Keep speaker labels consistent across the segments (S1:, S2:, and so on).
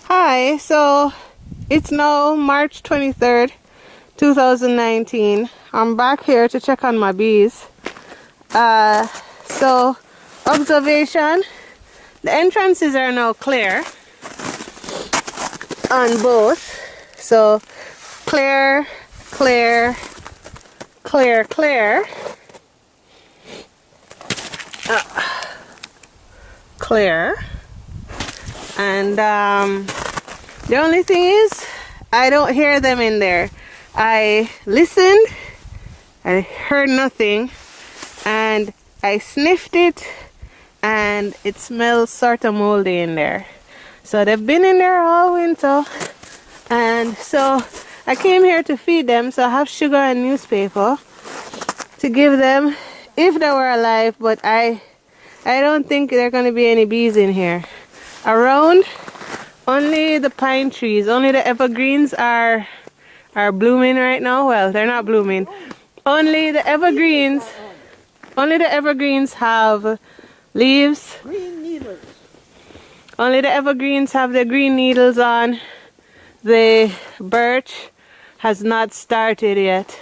S1: Hi, so it's now March 23rd, 2019. I'm back here to check on my bees. So observation, the entrances are now clear on both. So clear, clear, clear, clear, clear. And the only thing is, I don't hear them in there. I listened, I heard nothing, and I sniffed it, and it smells sort of moldy in there. So they've been in there all winter, and so I came here to feed them, so I have sugar and newspaper to give them if they were alive, but I don't think there are going to be any bees in here. Around, only the pine trees, only the evergreens are blooming right now. Well, they're not blooming. Only the evergreens have leaves.
S2: Green needles.
S1: Only the evergreens have the green needles on. The birch has not started yet.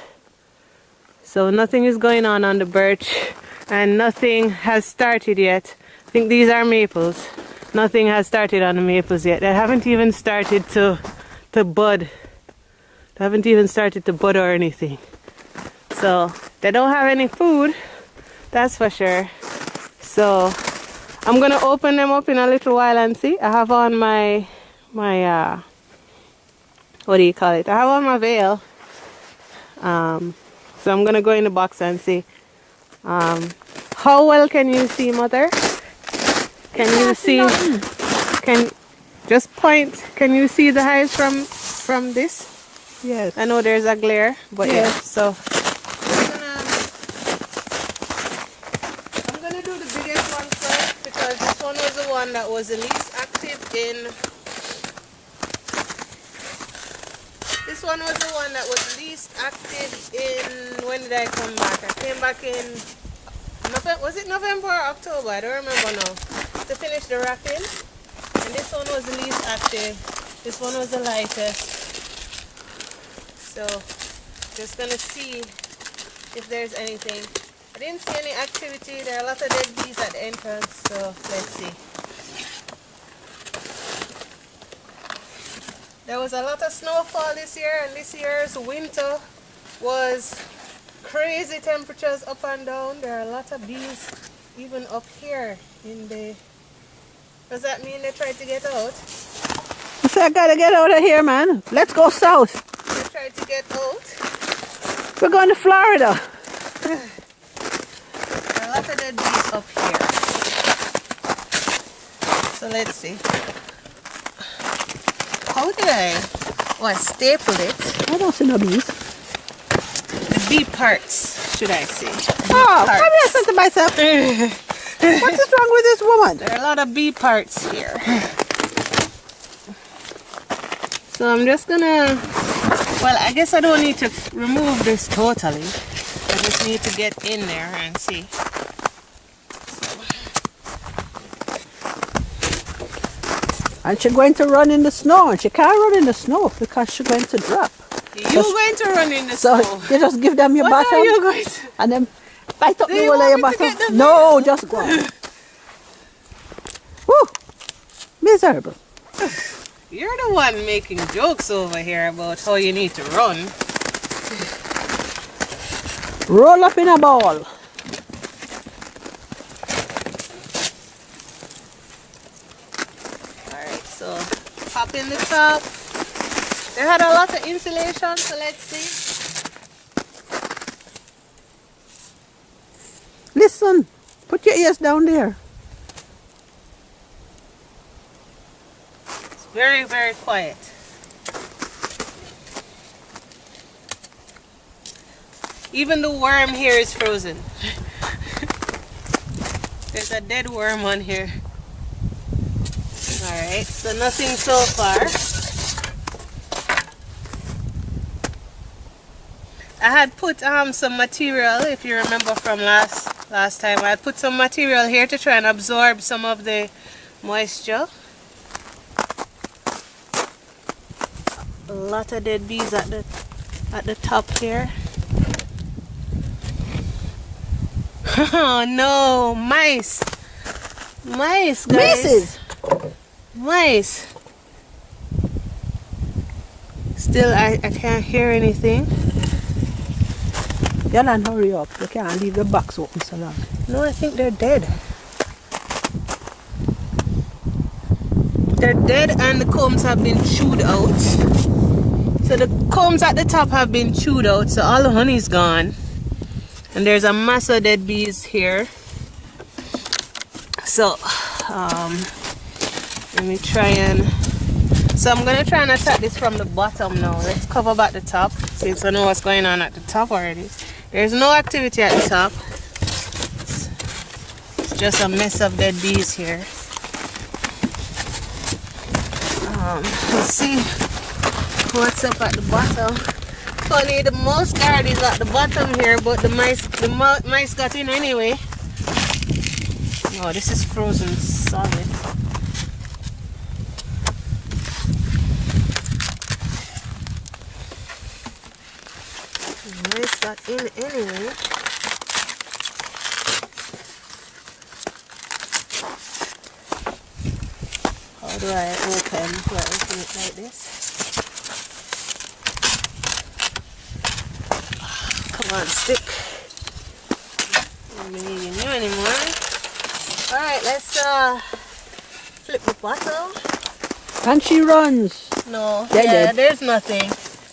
S1: So nothing is going on the birch, and nothing has started yet. I think these are maples. Nothing has started on the maples yet. They haven't even started to bud. They haven't even started to bud or anything. So they don't have any food, that's for sure. So I'm gonna open them up in a little while and see. I have on my what do you call it? I have on my veil. So I'm gonna go in the box and see. How well can you see, Mother? Can you see? Can just point? Can you see the hives from this?
S2: Yes.
S1: I know there's a glare, but
S2: yes.
S1: Yeah. So I'm gonna do the biggest one first because this one was the one that was the least active in. This one was the one that was least active in. When did I come back? I came back in November. Was it November or October? I don't remember now. To finish the wrapping, and this one was the least active. This one was the lightest. So just gonna see if there's anything. I didn't see any activity. There are a lot of dead bees at the entrance, so let's see. There was a lot of snowfall this year, and this year's winter was crazy temperatures up and down. There are a lot of bees even up here in the. Does that mean they tried to get out?
S2: I said I gotta get out of here, man. Let's go south.
S1: They tried to get out.
S2: We're going to Florida.
S1: There are a lot of dead bees up here. So let's see. How did I? Oh, I stapled it.
S2: I don't see no bees.
S1: The bee parts, should I say?
S2: Oh, maybe I said to myself. What is wrong with this woman?
S1: There are a lot of bee parts here. So I'm just gonna, well, I guess I don't need to remove this totally. I just need to get in there and see.
S2: And she's going to run in the snow, and she can't run in the snow because she's going to drop.
S1: You're going to run in the
S2: so
S1: snow.
S2: You just give them your bottom.
S1: What are you going to?
S2: And then bite up
S1: Do
S2: the
S1: you
S2: whole of
S1: want
S2: your
S1: me to get
S2: bottom.
S1: the
S2: No,
S1: veil?
S2: just go on. Woo! Miserable.
S1: You're the one making jokes over here about how you need to run.
S2: Roll up in a ball.
S1: Alright, so pop in the top. They had a lot of insulation, so let's see.
S2: Listen, put your ears down there.
S1: It's very, very quiet. Even the worm here is frozen. There's a dead worm on here. Alright, so nothing so far. I had put some material, if you remember from last time, I put some material here to try and absorb some of the moisture. A lot of dead bees at the top here. Oh no, mice! Mice, guys!
S2: Mices!
S1: Mice! Still, I can't hear anything.
S2: Yalan, hurry up. You can't leave the box open so long.
S1: No, I think they're dead. They're dead and the combs have been chewed out. So the combs at the top have been chewed out, so all the honey's gone. And there's a mass of dead bees here. So, let me try and... So I'm going to try and attack this from the bottom now. Let's cover back the top, since I know what's going on at the top already. There's no activity at the top. It's just a mess of dead bees here. Let's see what's up at the bottom. Funny, the mouse guard is at the bottom here, but the mice got in anyway. Oh, this is frozen solid. The mice got in anyway. How do I open? Do I open it like this? Come on, stick. Don't be needing you anymore. Alright, let's flip the bottle.
S2: And she runs.
S1: No,
S2: Dead.
S1: there's nothing.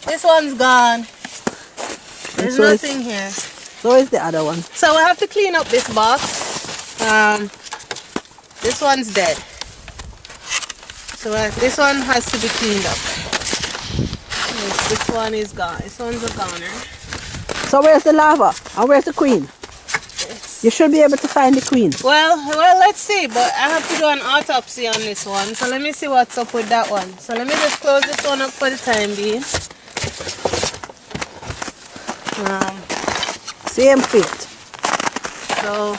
S1: This one's gone. There's
S2: so
S1: nothing here.
S2: So is the other one.
S1: So we have to clean up this box. This one's dead. So this one has to be cleaned up. Yes, this one is gone. This one's a goner.
S2: So where's the larva? And where's the queen? You should be able to find the queen.
S1: Well, let's see. But I have to do an autopsy on this one. So let me see what's up with that one. So let me just close this one up for the time being.
S2: Same fate.
S1: So,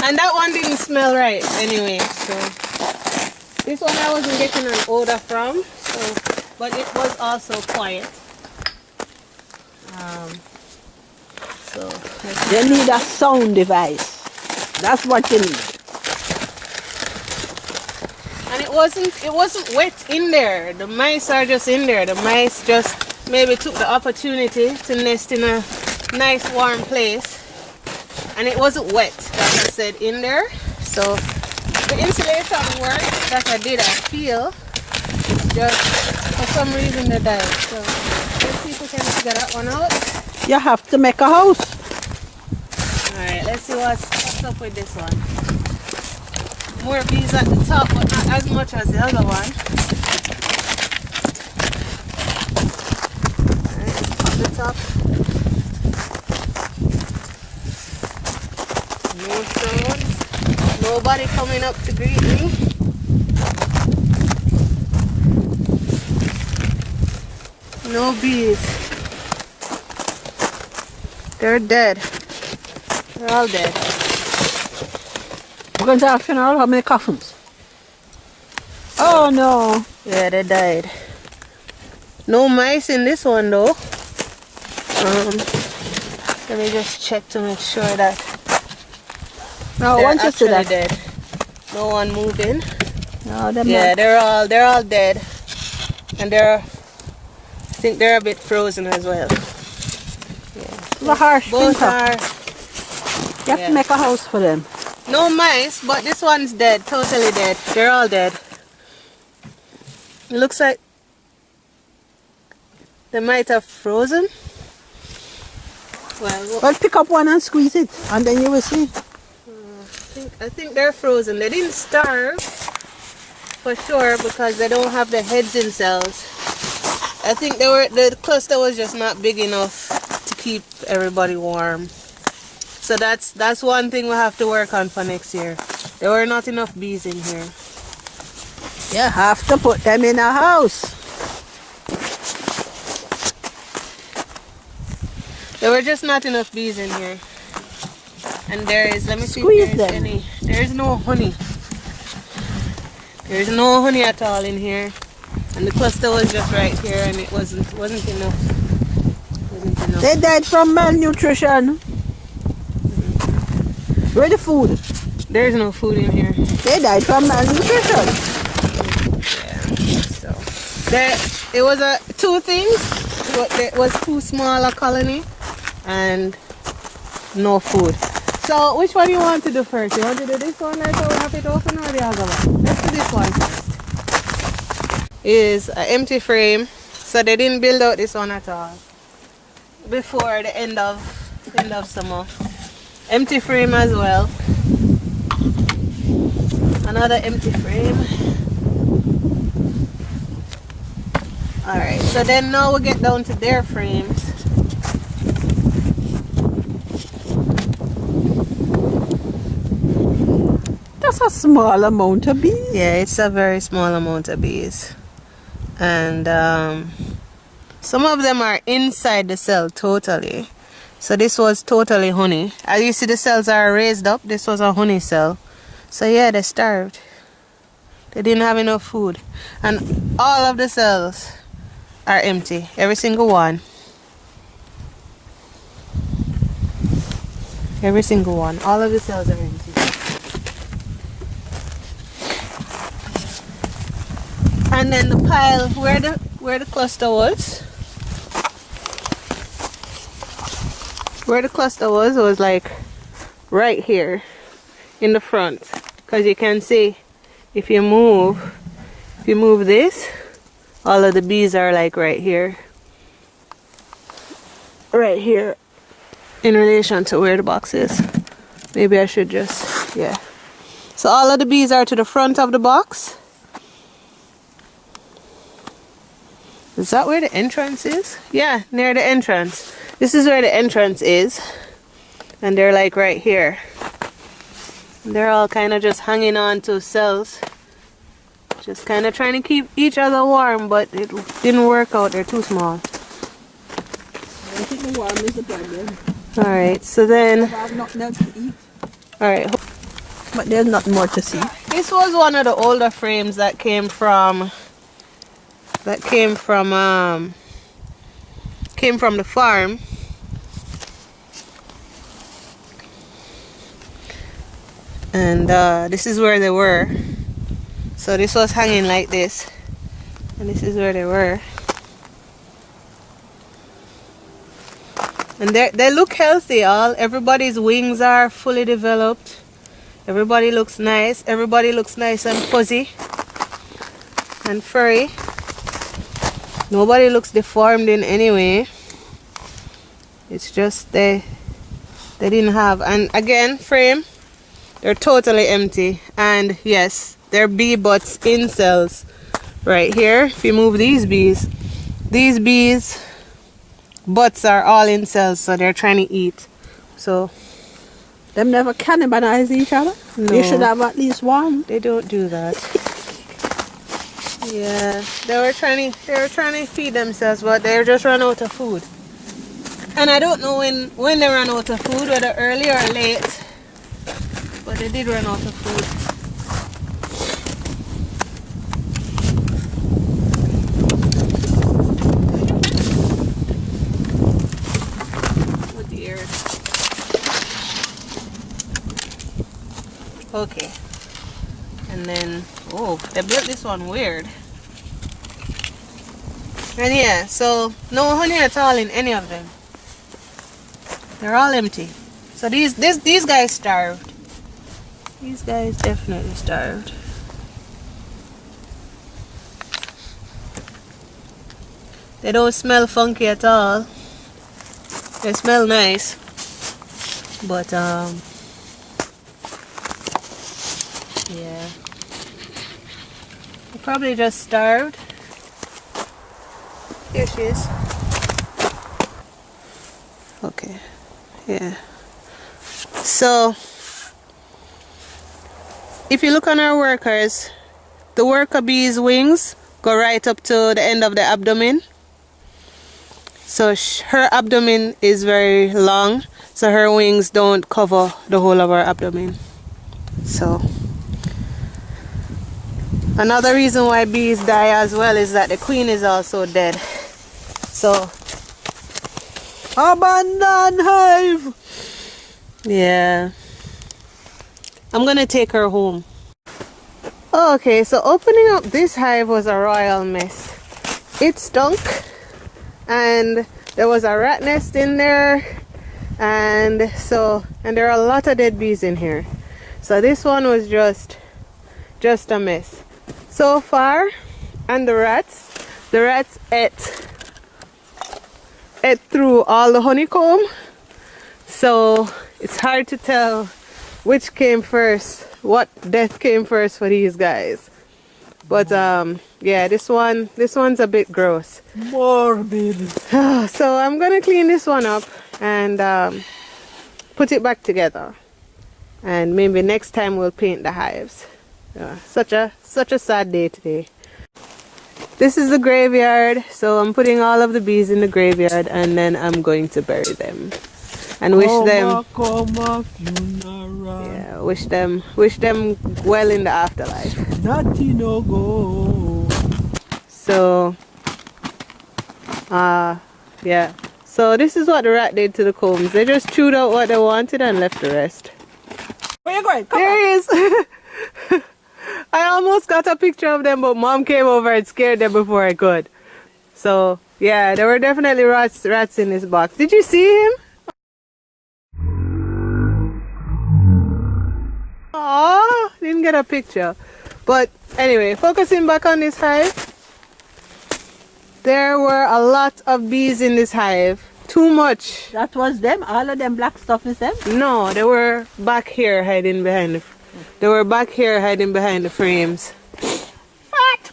S1: and that one didn't smell right anyway. So this one I wasn't getting an odor from. So, but it was also quiet. So
S2: You need a sound device. That's what you need.
S1: And it wasn't wet in there. The mice are just in there. The mice just maybe took the opportunity to nest in a nice warm place. And it wasn't wet, like I said, in there. So the insulation work that I did, I feel, just for some reason they died. So let's see if we can figure that one out.
S2: You have to make a house.
S1: Alright, let's see what's up with this one. More bees at the top, but not as much as the other one. Alright, pop the top. No sound. Nobody coming up to greet me. No bees. They're dead. They're all dead.
S2: We're going to have a funeral. How many coffins? Oh no.
S1: Yeah, they died. No mice in this one though. Let me just check to make sure that
S2: No,
S1: they're
S2: once you see
S1: actually
S2: that.
S1: dead. No one moving.
S2: No, they're
S1: Yeah,
S2: not.
S1: they're all dead. And I think they're a bit frozen as well.
S2: It's a harsh
S1: Both
S2: winter.
S1: are.
S2: You have
S1: yeah.
S2: to make a house for them.
S1: No mice, but this one's dead, totally dead. They're all dead. It looks like they might have frozen.
S2: Well, pick up one and squeeze it, and then you will see.
S1: I think they're frozen. They didn't starve for sure because they don't have the heads in cells. I think the cluster was just not big enough to keep everybody warm. So that's one thing we have to work on for next year. There were not enough bees in here.
S2: You have to put them in a house.
S1: There were just not enough bees in here. And there is, let me see
S2: Squeeze
S1: if there's
S2: them.
S1: any. There is no honey. There's no honey at all in here. And the cluster was just right here, and it wasn't enough.
S2: They died from malnutrition. Where the food?
S1: There's no food in here.
S2: They died from malnutrition.
S1: Yeah. So it was two things. It was too small a colony, and no food. So which one you want to do first? You want to do this one like how we have it open, or the other one? Let's do this one first. Is an empty frame, so they didn't build out this one at all before the end of summer. Empty frame as well. Another empty frame. Alright, so then now we get down to their frames.
S2: That's a small amount of bees.
S1: Yeah, it's a very small amount of bees. And some of them are inside the cell totally. So this was totally honey. As you see, the cells are raised up. This was a honey cell. So yeah, they starved. They didn't have enough food. And all of the cells are empty. Every single one. Every single one. All of the cells are empty. And then the pile where the cluster was. Where the cluster was like right here in the front. Because you can see if you move this, all of the bees are like right here. Right here in relation to where the box is. Maybe I should just, yeah. So all of the bees are to the front of the box. Is that where the entrance is? Yeah, near the entrance. This is where the entrance is. And they're like right here. They're all kind of just hanging on to cells. Just kind of trying to keep each other warm, but it didn't work out. They're too small.
S2: I think the worm is the problem.
S1: Alright, so then...
S2: I have nothing else to eat.
S1: Alright.
S2: But there's nothing more to see.
S1: This was one of the older frames that came from the farm. And this is where they were. So this was hanging like this, and this is where they were. And they look healthy. Everybody's wings are fully developed. Everybody looks nice. Everybody looks nice and fuzzy and furry. Nobody looks deformed in any way. It's just they didn't have. And again, frame, they're totally empty. And yes, they're bee butts in cells right here. If you move these bees butts are all in cells, so they're trying to eat. So
S2: Them never cannibalize each other.
S1: no,
S2: They should have at least one.
S1: they don't do that. Yeah, they were trying to feed themselves, but they just ran out of food. And I don't know when they ran out of food, whether early or late, but they did run out of food. Oh dear. Okay. And then, oh, they built this one weird. And yeah, so no honey at all in any of them. They're all empty. So these guys starved. These guys definitely starved. They don't smell funky at all. They smell nice. But yeah. They probably just starved. Here she is. Okay. Yeah. So if you look on our workers, the worker bee's wings go right up to the end of the abdomen. So her abdomen is very long, so her wings don't cover the whole of her abdomen. So Another reason why bees die as well is that the queen is also dead. So
S2: abandon hive.
S1: yeah, I'm gonna take her home. Okay, so opening up this hive was a royal mess. It stunk, and there was a rat nest in there, and there are a lot of dead bees in here. So this one was just a mess so far. And the rats ate through all the honeycomb, so it's hard to tell which came first, what death came first for these guys. But yeah, this one's a bit gross.
S2: Morbid.
S1: So I'm gonna clean this one up and put it back together, and maybe next time we'll paint the hives. Such a sad day today. This is the graveyard, so I'm putting all of the bees in the graveyard, and then I'm going to bury them and wish them well in the afterlife.
S2: Nothing no go.
S1: So yeah, so this is what the rat did to the combs. They just chewed out what they wanted and left the rest.
S2: Where you going? Come
S1: There
S2: on.
S1: he is. I almost got a picture of them, but Mom came over and scared them before I could. So yeah, there were definitely rats in this box. Did you see him? Oh, didn't get a picture. But anyway, focusing back on this hive, there were a lot of bees in this hive. Too much.
S2: That was them? All of them black stuff is them?
S1: No, they were back here hiding behind the frames. What?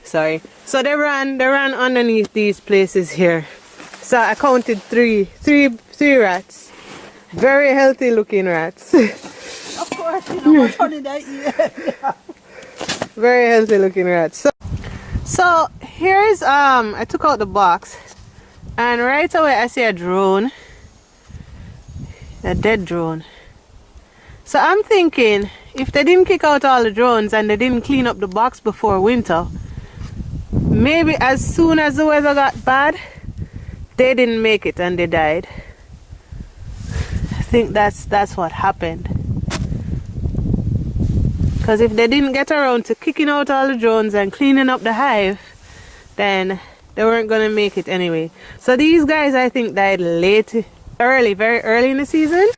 S1: Sorry. So they ran underneath these places here. So I counted three rats. Very healthy looking rats.
S2: Of course, you know what's honey they eat.
S1: Very healthy looking rats. So here's I took out the box, and right away I see a drone. A dead drone. So I'm thinking, if they didn't kick out all the drones and they didn't clean up the box before winter, maybe as soon as the weather got bad, they didn't make it and they died. I think that's what happened. Because if they didn't get around to kicking out all the drones and cleaning up the hive, then they weren't going to make it anyway. So these guys, I think, died very early in the season.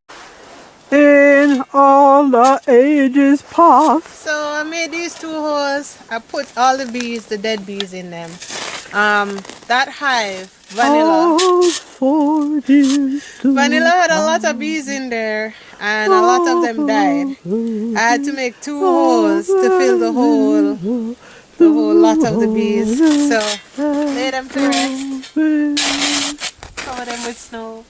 S2: In all the ages past.
S1: So I made these 2 holes. I put all the bees, the dead bees, in them. That hive, Vanilla. Vanilla had a lot of bees in there, and a lot of them died. I had to make 2 holes to fill the whole lot of the bees. So lay them to rest. Cover them with snow.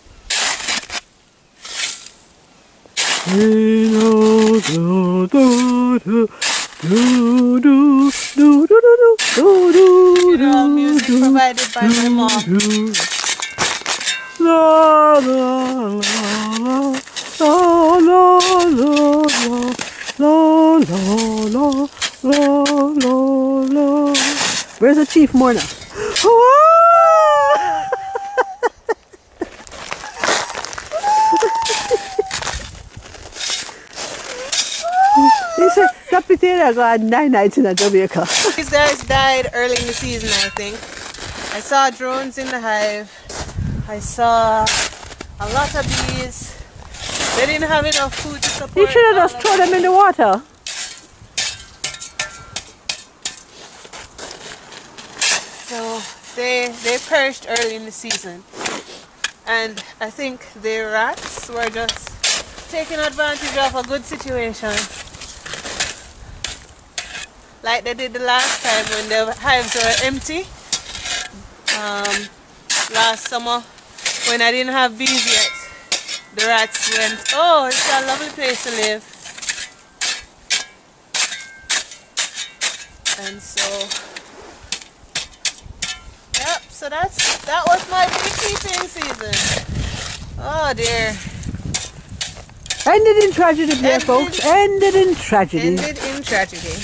S1: All music provided by my mom.
S2: La la la la la la la la la la la. Where's the chief mourner? That potato got 9 nights in Jamaica.
S1: These guys died early in the season, I think. I saw drones in the hive. I saw a lot of bees. They didn't have enough food to support.
S2: You should have just thrown them in the water.
S1: So they perished early in the season. And I think the rats were just taking advantage of a good situation. Like they did the last time when the hives were empty. Last summer when I didn't have bees yet, the rats went, oh, it's a lovely place to live. And so, yep, so that was my beekeeping season. Oh dear.
S2: Ended in tragedy, dear folks. Ended in tragedy.
S1: Ended in tragedy.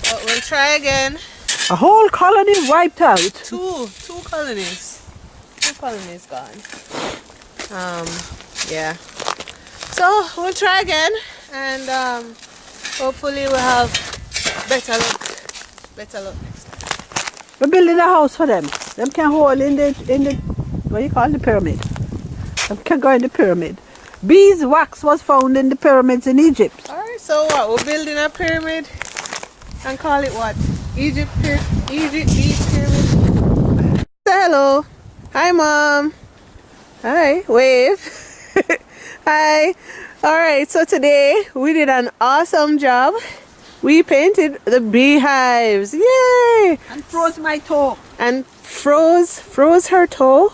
S1: But we'll we'll try again.
S2: A whole colony wiped out.
S1: Two colonies. 2 colonies gone. Yeah. So we'll try again, and hopefully we'll have better luck. Better luck next time.
S2: We're building a house for them. Them can hold in the what you call the pyramid. Them can go in the pyramid. Beeswax was found in the pyramids in Egypt.
S1: Alright, so what? We're building a pyramid and call it what? Egypt Bees Pyramid. Say hello. Hi, Mom. Hi. Wave. Hi. Alright, so today we did an awesome job. We painted the beehives. Yay!
S2: And froze my toe.
S1: And froze her toe.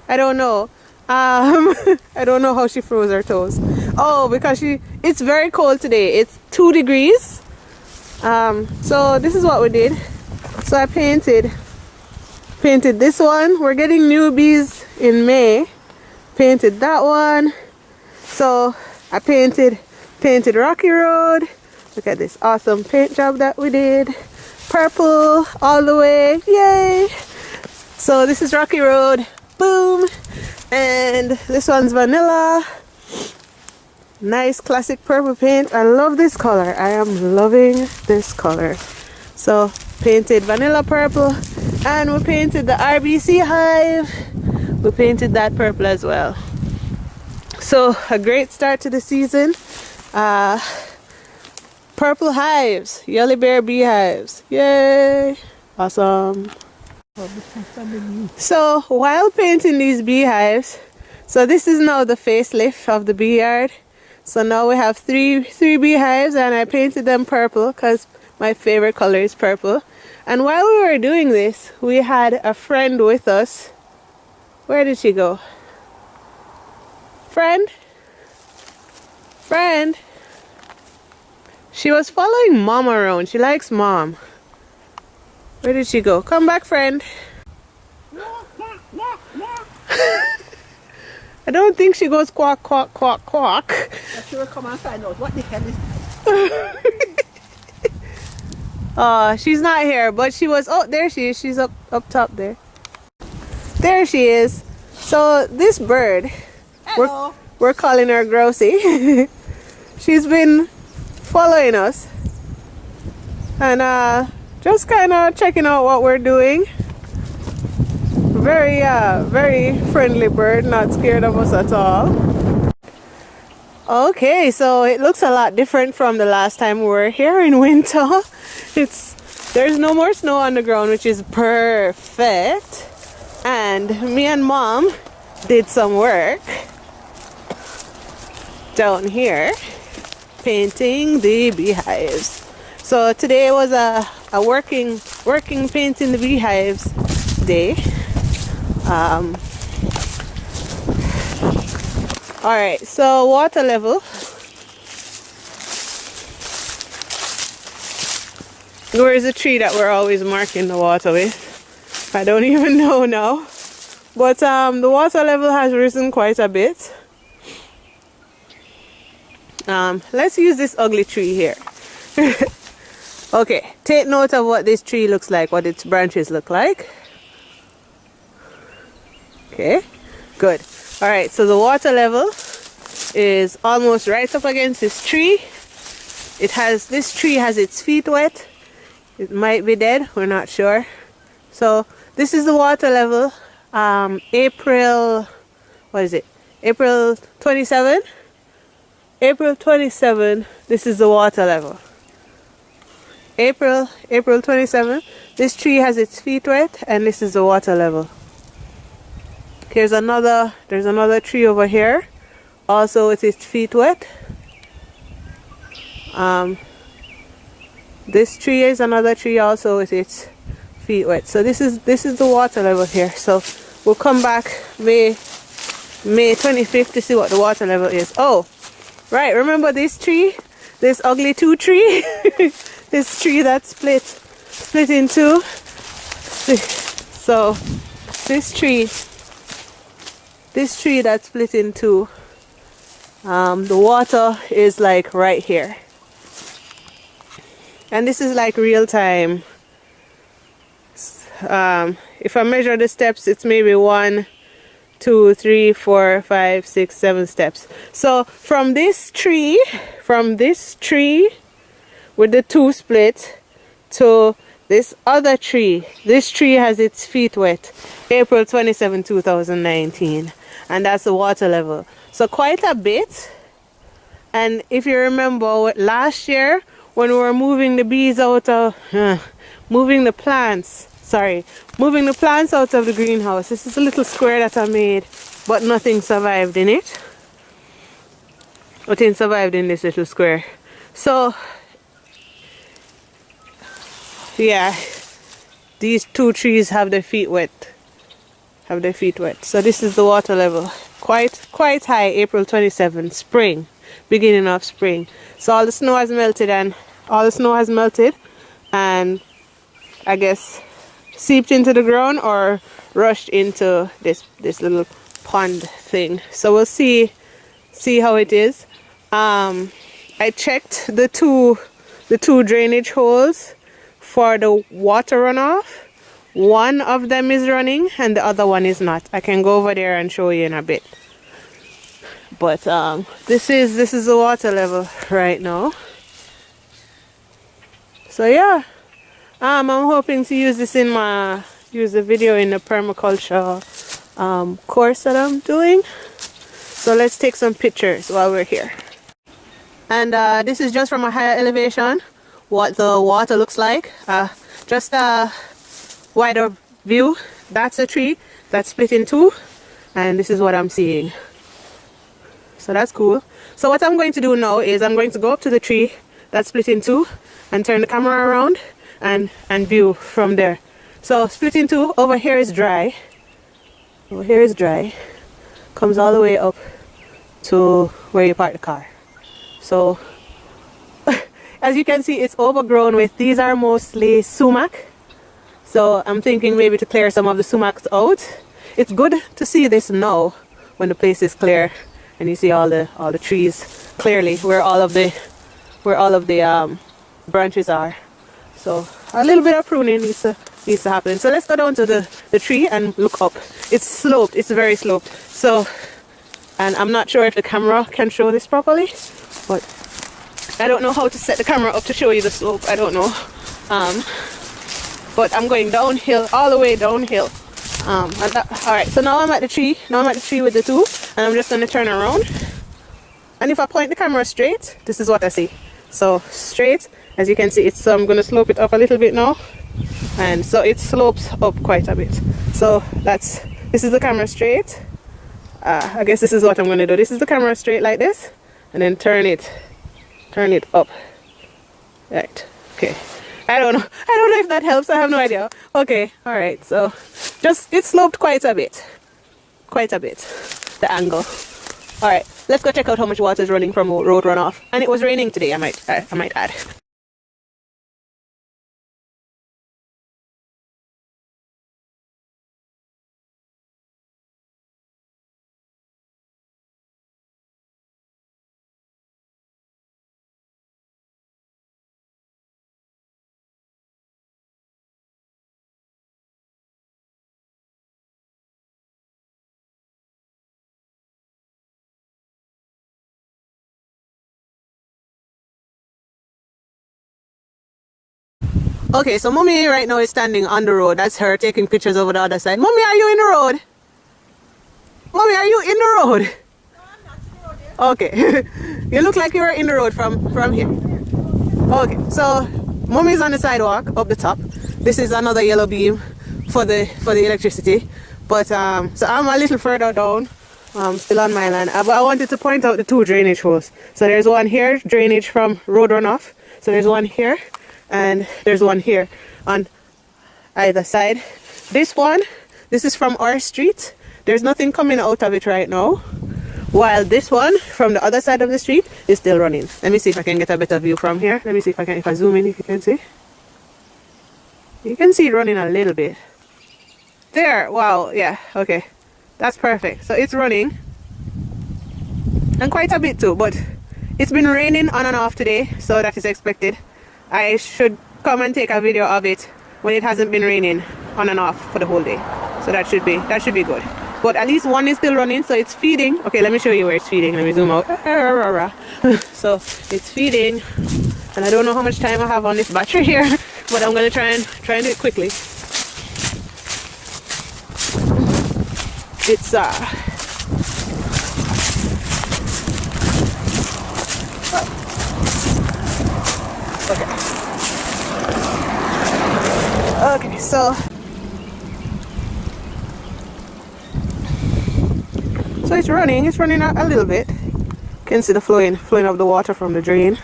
S1: I don't know. I don't know how she froze her toes. Oh, because it's very cold today. It's 2 degrees. So this is what we did. So I painted this one. We're getting newbies in May. Painted that one. So I painted Rocky Road. Look at this awesome paint job that we did. Purple all the way. Yay! So this is Rocky Road. Boom! And this one's vanilla. Nice classic purple paint. I love this color. I am loving this color. So painted vanilla purple, and we painted the RBC hive. We painted that purple as well. So a great start to the season. Purple hives, Yolybear beehives. Yay! Awesome. So while painting these beehives, so this is now the facelift of the bee yard. So now we have three beehives, and I painted them purple because my favorite color is purple. And while we were doing this, we had a friend with us. Where did she go? Friend? She was following Mom around. She likes Mom. Where did she go? Come back, friend. I don't think she goes quack, quack, quack, quack.
S2: She will come and find out what the hell is.
S1: She's not here, but she was. Oh, there she is. She's up top there. There she is. So this bird, we're calling her Grousey. She's been following us and just kind of checking out what we're doing. Very friendly bird, not scared of us at all. Okay, so it looks a lot different from the last time we were here in winter. There's no more snow on the ground, which is perfect. And me and Mom did some work down here painting the beehives. So today was a working painting the beehives day. Alright, so water level. Where is the tree that we're always marking the water with? I don't even know now. But the water level has risen quite a bit. Let's use this ugly tree here. Okay, take note of what this tree looks like, what its branches look like. Okay, good. Alright, so the water level is almost right up against this tree. This tree has its feet wet. It might be dead, we're not sure. So this is the water level. April 27? April 27, this is the water level. April 27, this tree has its feet wet, and this is the water level. There's another tree over here, also with its feet wet. This tree is another tree also with its feet wet. So this is the water level here. So we'll come back May 25th to see what the water level is. Oh, right, remember this tree? This ugly tree? This tree that split in two. So this tree that split in two, the water is like right here. And this is like real time. If I measure the steps, it's maybe 1, 2, 3, 4, 5, 6, 7 steps. So from this tree with the 2 split to this other tree, this tree has its feet wet April 27, 2019, and that's the water level. So quite a bit. And if you remember last year when we were moving the bees out of moving the plants out of the greenhouse, this is a little square that I made, but nothing survived in it. Nothing survived in this little square. So yeah, these 2 trees have their feet wet. So this is the water level. Quite high, April 27, spring, beginning of spring. So all the snow has melted and I guess seeped into the ground or rushed into this little pond thing. So we'll see how it is. I checked the two drainage holes for the water runoff. One of them is running and the other one is not. I can go over there and show you in a bit. But this is the water level right now. So yeah, I'm hoping to use this in use the video in the permaculture course that I'm doing. So let's take some pictures while we're here. And this is just from a higher elevation what the water looks like. Just a wider view. That's a tree that's split in 2, and this is what I'm seeing. So that's cool. So what I'm going to do now is I'm going to go up to the tree that's split in 2 and turn the camera around and view from there. So split in 2, over here is dry. Comes all the way up to where you park the car. So as you can see, it's overgrown with, these are mostly sumac. So I'm thinking maybe to clear some of the sumacs out. It's good to see this now when the place is clear and you see all the trees clearly where all of the branches are. So a little bit of pruning needs to happen. So let's go down to the tree and look up. It's sloped, it's very sloped. So, and I'm not sure if the camera can show this properly, but I don't know how to set the camera up to show you the slope. I don't know. But I'm going downhill, all the way downhill. Alright, so now I'm at the tree. With the 2, and I'm just going to turn around. And if I point the camera straight, this is what I see. So straight, as you can see, so I'm going to slope it up a little bit now. And so it slopes up quite a bit. So this is the camera straight. I guess this is what I'm going to do. This is the camera straight like this, and then turn it up. Right, okay. I don't know if that helps. I have no idea. Okay, all right. So it sloped quite a bit, the angle. All right, let's go check out how much water is running from road runoff. And it was raining today, I might add. Okay, so Mommy right now is standing on the road. That's her taking pictures over the other side. Mommy, are you in the road? Mommy, are you in the road?
S2: No, I'm not in the road yet.
S1: Okay. You look like you were in the road from here. Okay, so Mommy's on the sidewalk up the top. This is another yellow beam for the electricity. But so I'm a little further down, still on my land. But I wanted to point out the 2 drainage holes. So there's one here, drainage from road runoff. So there's one here, and there's one here on either side. This is from our street. There's nothing coming out of it right now, while this one from the other side of the street is still running. Let me see if I can get a better view from here. Let me see if I zoom in, if you can see. You can see it running a little bit there. Wow, yeah, okay, that's perfect. So it's running, and quite a bit too, but it's been raining on and off today, so that is expected. I should come and take a video of it when it hasn't been raining on and off for the whole day. So that should be good. But at least one is still running, so it's feeding. Okay, let me show you where it's feeding. Let me zoom out. So it's feeding, and I don't know how much time I have on this battery here, but I'm gonna try and do it quickly. It's okay, so it's running a little bit. You can see the flowing of the water from the drain.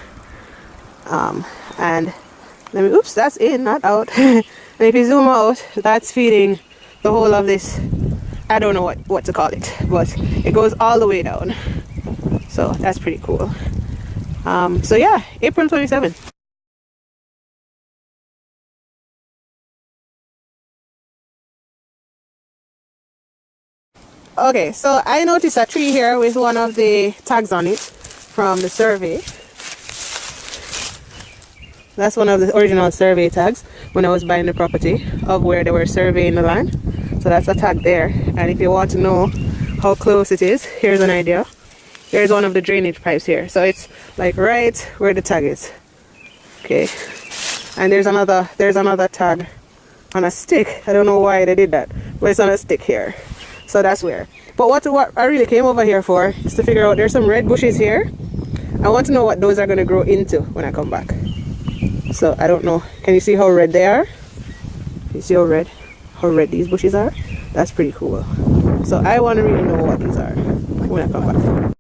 S1: And let me, oops, that's in, not out. And if you zoom out, that's feeding the whole of this. I don't know what to call it, but it goes all the way down. So that's pretty cool. So yeah, April 27th. Okay, so I noticed a tree here with one of the tags on it from the survey. That's one of the original survey tags when I was buying the property of where they were surveying the land. So that's a tag there. And if you want to know how close it is, here's an idea. Here's one of the drainage pipes here. So it's like right where the tag is. Okay. And there's another tag on a stick. I don't know why they did that, but it's on a stick here. So that's where. But what I really came over here for is to figure out, there's some red bushes here. I want to know what those are going to grow into when I come back. So I don't know. Can you see how red they are? You see how red these bushes are? That's pretty cool. So I want to really know what these are when I come back.